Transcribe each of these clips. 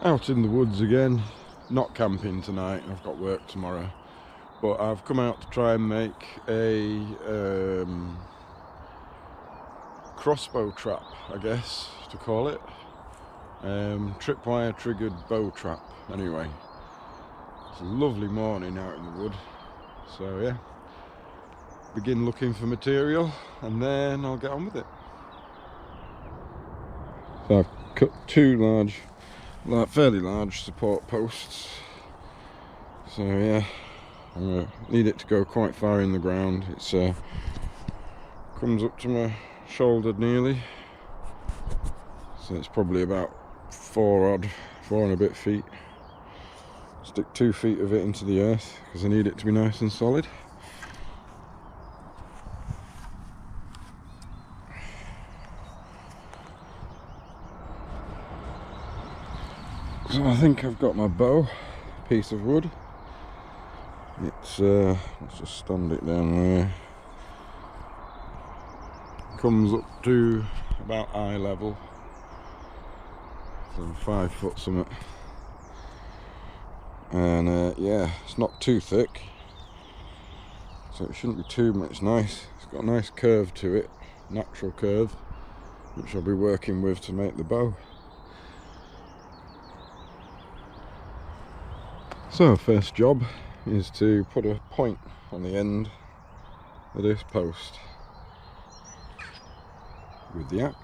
Out in the woods again, not camping tonight, I've got work tomorrow, but I've come out to try and make a crossbow trap, I guess to call it, tripwire triggered bow trap. Anyway, it's a lovely morning out in the wood, so yeah, begin looking for material and then I'll get on with it. So I've cut two fairly large support posts, so yeah, I'm gonna need it to go quite far in the ground. It's comes up to my shoulder nearly, so it's probably about four and a bit feet. Stick 2 feet of it into the earth because I need it to be nice and solid. So I think I've got my bow, piece of wood. It's let's just stand it down there. Comes up to about eye level, so 5 foot something. And yeah, it's not too thick, so it shouldn't be too much. Nice, it's got a nice curve to it, natural curve, which I'll be working with to make the bow. So first job is to put a point on the end of this post with the axe.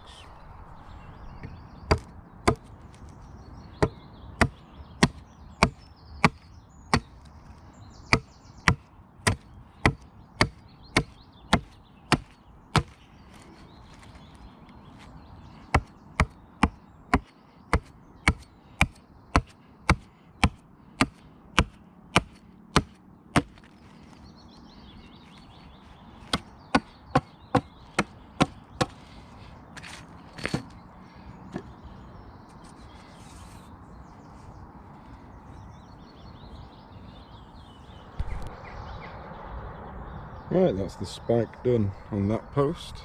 Right, that's the spike done on that post.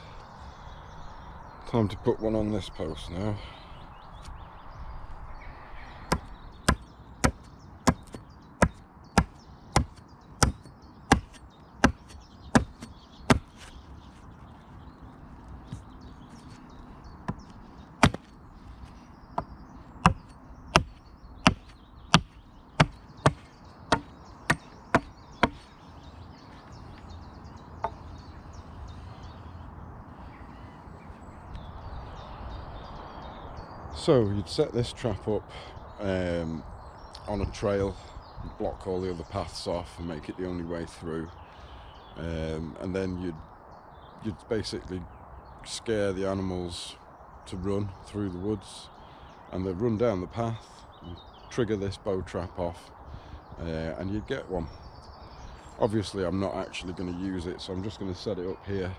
Time to put one on this post now. So you'd set this trap up on a trail, block all the other paths off and make it the only way through, and then you'd basically scare the animals to run through the woods, and they'd run down the path and trigger this bow trap off, and you'd get one. Obviously I'm not actually going to use it, so I'm just going to set it up here,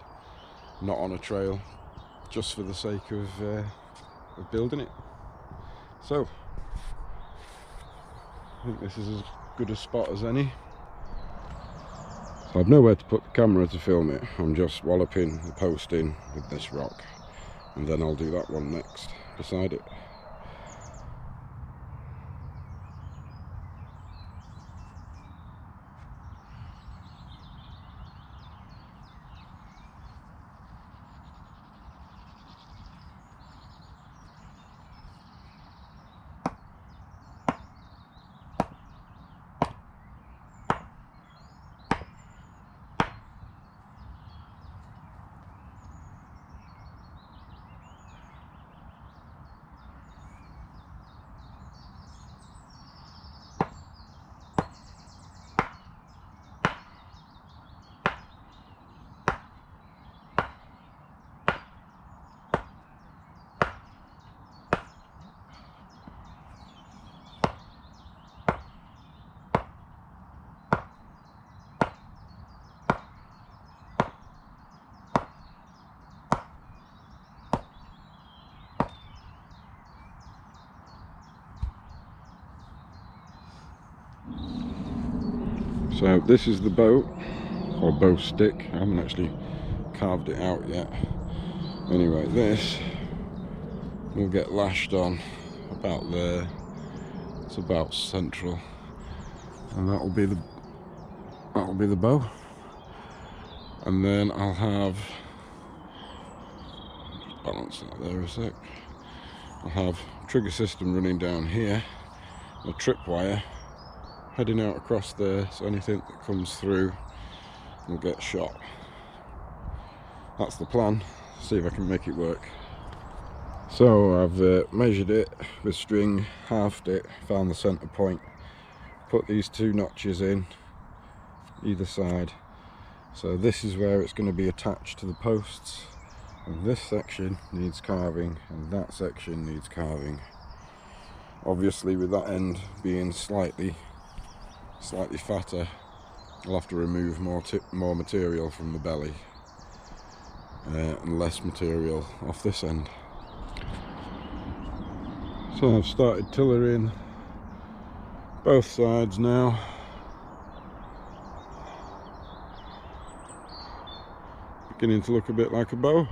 not on a trail, just for the sake of building it. So I think this is as good a spot as any. So I've nowhere to put the camera to film it. I'm just walloping the post in with this rock, and then I'll do that one next beside it. So this is the bow, or bow stick. I haven't actually carved it out yet. Anyway, this will get lashed on about there, It's about central, and that'll be the bow. And then I'll have, balance that there a sec. I'll have trigger system running down here, a tripwire heading out across there, so anything that comes through will get shot. That's the plan. See if I can make it work. So I've measured it with string, halved it, found the center point, put these 2 notches in either side. So this is where it's going to be attached to the posts, and this section needs carving and that section needs carving. Obviously with that end being slightly fatter, I'll have to remove more material from the belly and less material off this end. So I've started tillering both sides now. Beginning to look a bit like a bow.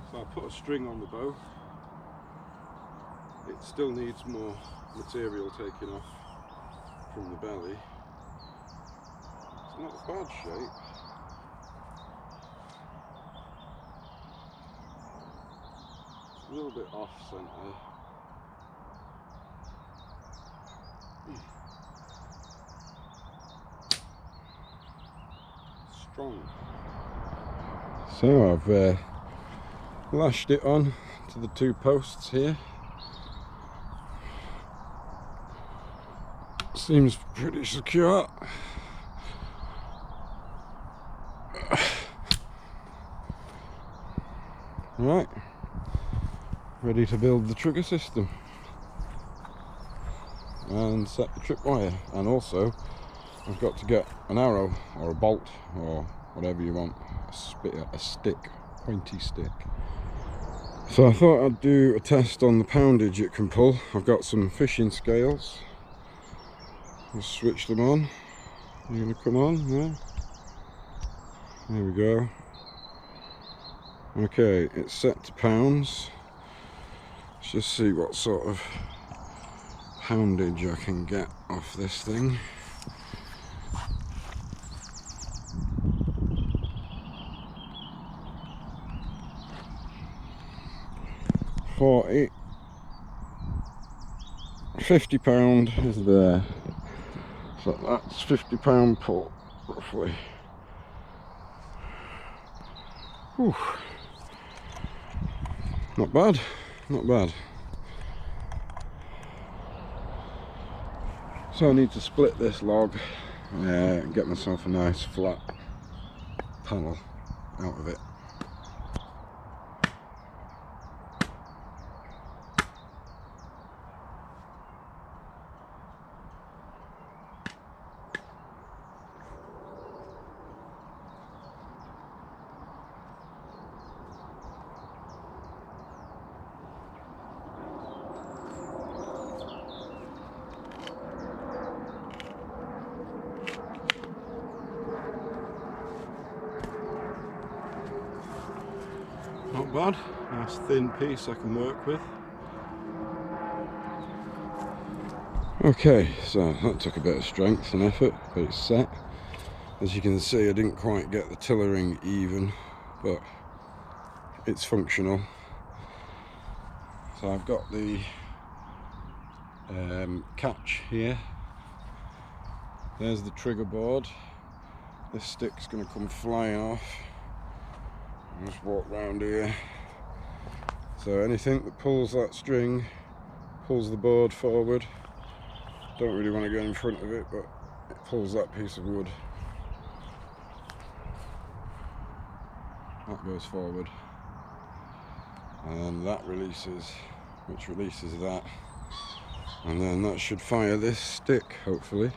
So I put a string on the bow. It still needs more material taken off from the belly. It's not a bad shape. A little bit off centre. Strong. So I've lashed it on to the 2 posts here. Seems pretty secure. Right, ready to build the trigger system and set the tripwire, and also I've got to get an arrow or a bolt or whatever you want, a stick, pointy stick. So I thought I'd do a test on the poundage it can pull. I've got some fishing scales. I'll switch them on. You're going to come on there. There we go. Okay, it's set to pounds. Let's just see what sort of poundage I can get off this thing. £40, £50 is there. So that's £50 pull, roughly. Whew. Not bad, not bad. So I need to split this log and get myself a nice flat panel out of it. Not bad, nice thin piece I can work with. Okay, so that took a bit of strength and effort, but it's set. As you can see, I didn't quite get the tillering even, but it's functional. So I've got the catch here. There's the trigger board. This stick's going to come flying off. Just walk round here. So anything that pulls that string pulls the board forward. Don't really want to go in front of it, but it pulls that piece of wood. That goes forward, and that releases, which releases that, and then that should fire this stick, hopefully.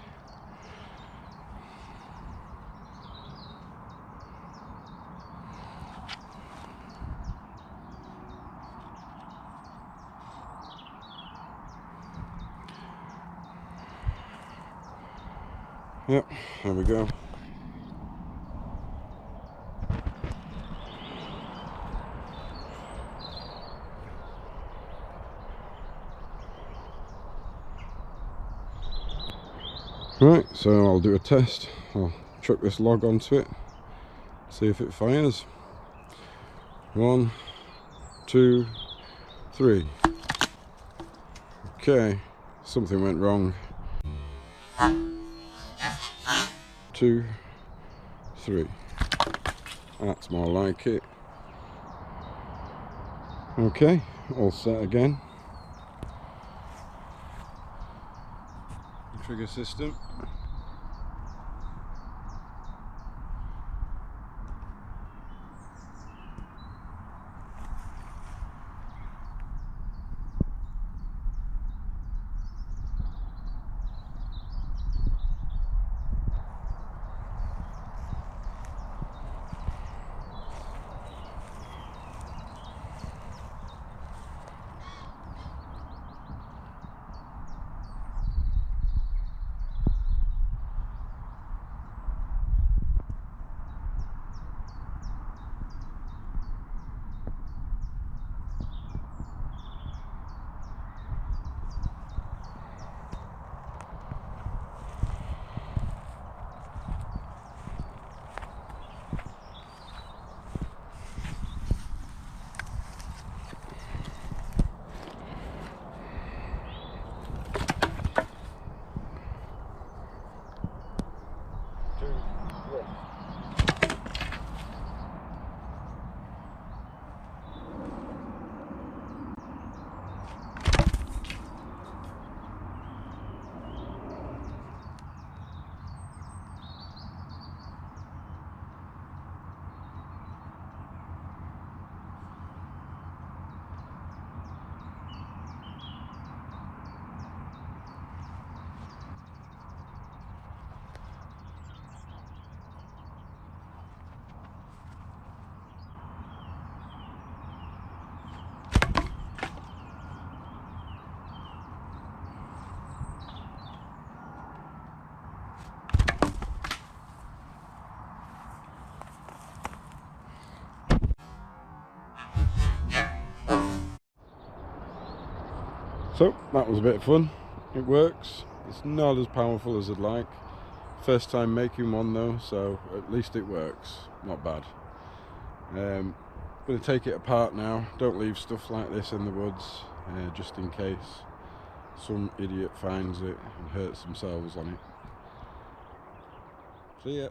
Yep, there we go. Right, so I'll do a test. I'll chuck this log onto it, see if it fires. 1, 2, 3. Okay, something went wrong. 2, 3. That's more like it. Okay, all set again. Trigger system. So that was a bit of fun. It works. It's not as powerful as I'd like. First time making one though, so at least it works. Not bad. I'm going to take it apart now. Don't leave stuff like this in the woods, just in case some idiot finds it and hurts themselves on it. See ya.